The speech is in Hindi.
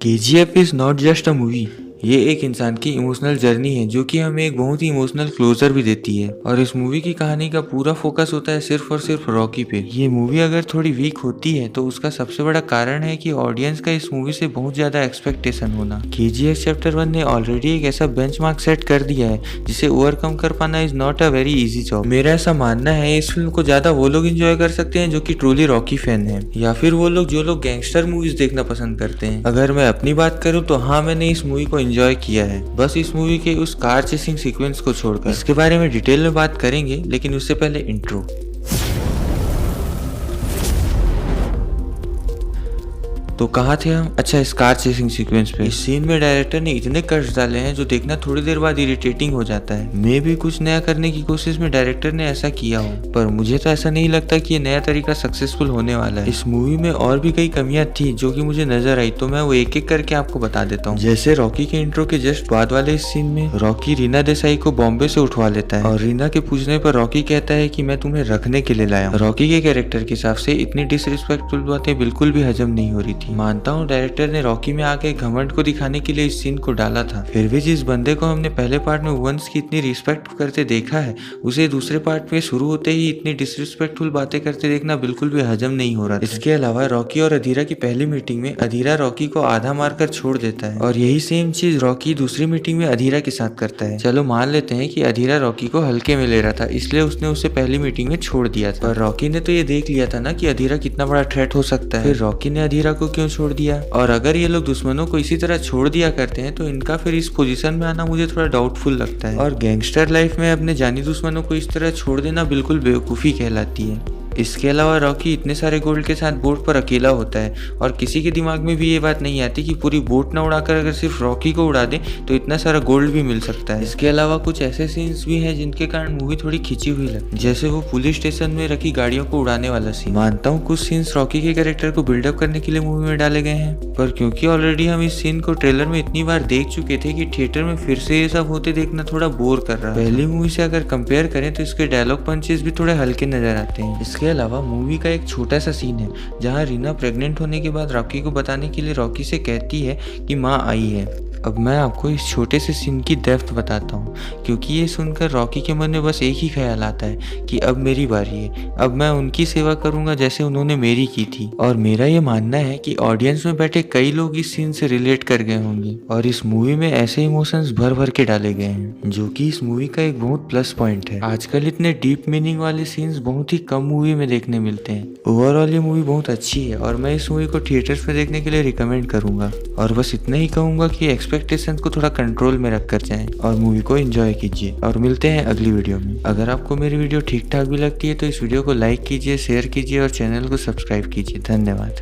KGF is not just a movie. ये एक इंसान की इमोशनल जर्नी है जो कि हमें एक बहुत ही इमोशनल क्लोजर भी देती है। और इस मूवी की कहानी का पूरा फोकस होता है सिर्फ और सिर्फ रॉकी पे। ये मूवी अगर थोड़ी वीक होती है तो उसका सबसे बड़ा कारण है कि ऑडियंस का इस मूवी से बहुत ज्यादा एक्सपेक्टेशन होना। KGF चैप्टर 1 ने ऑलरेडी एक ऐसा बेंचमार्क सेट कर दिया है जिसे ओवरकम कर पाना is not a very easy job. मेरा ऐसा मानना है इस फिल्म को ज्यादा वो लोग एंजॉय कर सकते हैं जो कि ट्रूली रॉकी फैन है, या फिर वो लोग जो लोग गैंगस्टर मूवीज देखना पसंद करते हैं। अगर मैं अपनी बात करूँ तो हाँ, मैंने इस मूवी को एंजॉय किया है, बस इस मूवी के उस कार चेसिंग सीक्वेंस को छोड़कर। इसके बारे में डिटेल में बात करेंगे, लेकिन उससे पहले इंट्रो। तो कहाँ थे हम? अच्छा, इस कार चेसिंग सीक्वेंस पे। इस सीन में डायरेक्टर ने इतने कट्स डाले हैं जो देखना थोड़ी देर बाद इरिटेटिंग हो जाता है। मे भी कुछ नया करने की कोशिश में डायरेक्टर ने ऐसा किया हो, पर मुझे तो ऐसा नहीं लगता कि ये नया तरीका सक्सेसफुल होने वाला है। इस मूवी में और भी कई कमियां थी जो कि मुझे नजर आई, तो मैं वो एक एक करके आपको बता देता हूँ। जैसे रॉकी के इंट्रो के जस्ट बाद वाले इस सीन में रॉकी रीना देसाई को बॉम्बे से उठवा लेता है और रीना के पूछने पर रॉकी कहता है कि मैं तुम्हें रखने के लिए लाया हूँ। रॉकी के कैरेक्टर के हिसाब से इतनी डिसरिस्पेक्टफुल बातें बिल्कुल भी हजम नहीं हो रही थी। मानता हूँ डायरेक्टर ने रॉकी में आके घमंड को दिखाने के लिए इस सीन को डाला था, फिर भी जिस बंदे को हमने पहले पार्ट में वंस की इतनी रिस्पेक्ट करते देखा है, उसे दूसरे पार्ट में शुरू होते ही इतनी डिसरिस्पेक्टफुल बातें करते देखना बिल्कुल भी हजम नहीं हो रहा। इसके अलावा रॉकी और अधीरा की पहली मीटिंग में अधीरा रॉकी को आधा मारकर छोड़ देता है और यही सेम चीज रॉकी दूसरी मीटिंग में अधीरा के साथ करता है। चलो मान लेते हैं कि अधीरा रॉकी को हल्के में ले रहा था, इसलिए उसने उसे पहली मीटिंग में छोड़ दिया था, पर रॉकी ने तो ये देख लिया था ना कि अधीरा कितना बड़ा थ्रेट हो सकता है, फिर रॉकी ने अधीरा को क्यों छोड़ दिया? और अगर ये लोग दुश्मनों को इसी तरह छोड़ दिया करते हैं तो इनका फिर इस पोजीशन में आना मुझे थोड़ा डाउटफुल लगता है। और गैंगस्टर लाइफ में अपने जानी दुश्मनों को इस तरह छोड़ देना बिल्कुल बेवकूफ़ी कहलाती है। इसके अलावा रॉकी इतने सारे गोल्ड के साथ बोट पर अकेला होता है और किसी के दिमाग में भी ये बात नहीं आती कि पूरी बोट ना उड़ाकर अगर सिर्फ रॉकी को उड़ा दे तो इतना सारा गोल्ड भी मिल सकता है। इसके अलावा कुछ ऐसे सीन्स भी हैं जिनके कारण मूवी थोड़ी खिंची हुई लगती है, जैसे वो पुलिस स्टेशन में रखी गाड़ियों को उड़ाने वाला सीन। मानता हूँ कुछ सीन्स रॉकी के कैरेक्टर को बिल्डअप करने के लिए मूवी में डाले गए हैं, पर क्योंकि ऑलरेडी हम इस सीन को ट्रेलर में इतनी बार देख चुके थे कि थिएटर में फिर से ये सब होते देखना थोड़ा बोर कर रहा है। पहली मूवी से अगर कंपेयर करें तो इसके डायलॉग पंचेस भी थोड़े हल्के नजर आते हैं। इसके अलावा मूवी एक छोटा सा सीन है जहां रीना प्रेग्नेंट होने के बाद रॉकी को बताने के लिए रॉकी से कहती है कि माँ आई है। अब मैं आपको इस छोटे से सीन की डेप्थ बताता हूँ, क्योंकि ये सुनकर रॉकी के मन में बस एक ही ख्याल आता है कि अब मेरी बारी है, अब मैं उनकी सेवा करूंगा जैसे उन्होंने मेरी की थी। और मेरा ये मानना है कि ऑडियंस में बैठे कई लोग इस सीन से रिलेट कर गए होंगे और इस मूवी में ऐसे इमोशंस भर भर के डाले गए हैं जो कि इस मूवी का एक बहुत प्लस पॉइंट है। आजकल इतने डीप मीनिंग वाले सीन्स बहुत ही कम मूवी में देखने मिलते हैं। ओवरऑल ये मूवी बहुत अच्छी है और मैं इस मूवी को थिएटर्स में देखने के लिए रिकमेंड करूंगा। और बस इतना ही कहूंगा कि एक्सपेक्टेशंस को थोड़ा कंट्रोल में रख कर जाएं और मूवी को एंजॉय कीजिए। और मिलते हैं अगली वीडियो में। अगर आपको मेरी वीडियो ठीक ठाक भी लगती है तो इस वीडियो को लाइक कीजिए, शेयर कीजिए और चैनल को सब्सक्राइब कीजिए। धन्यवाद।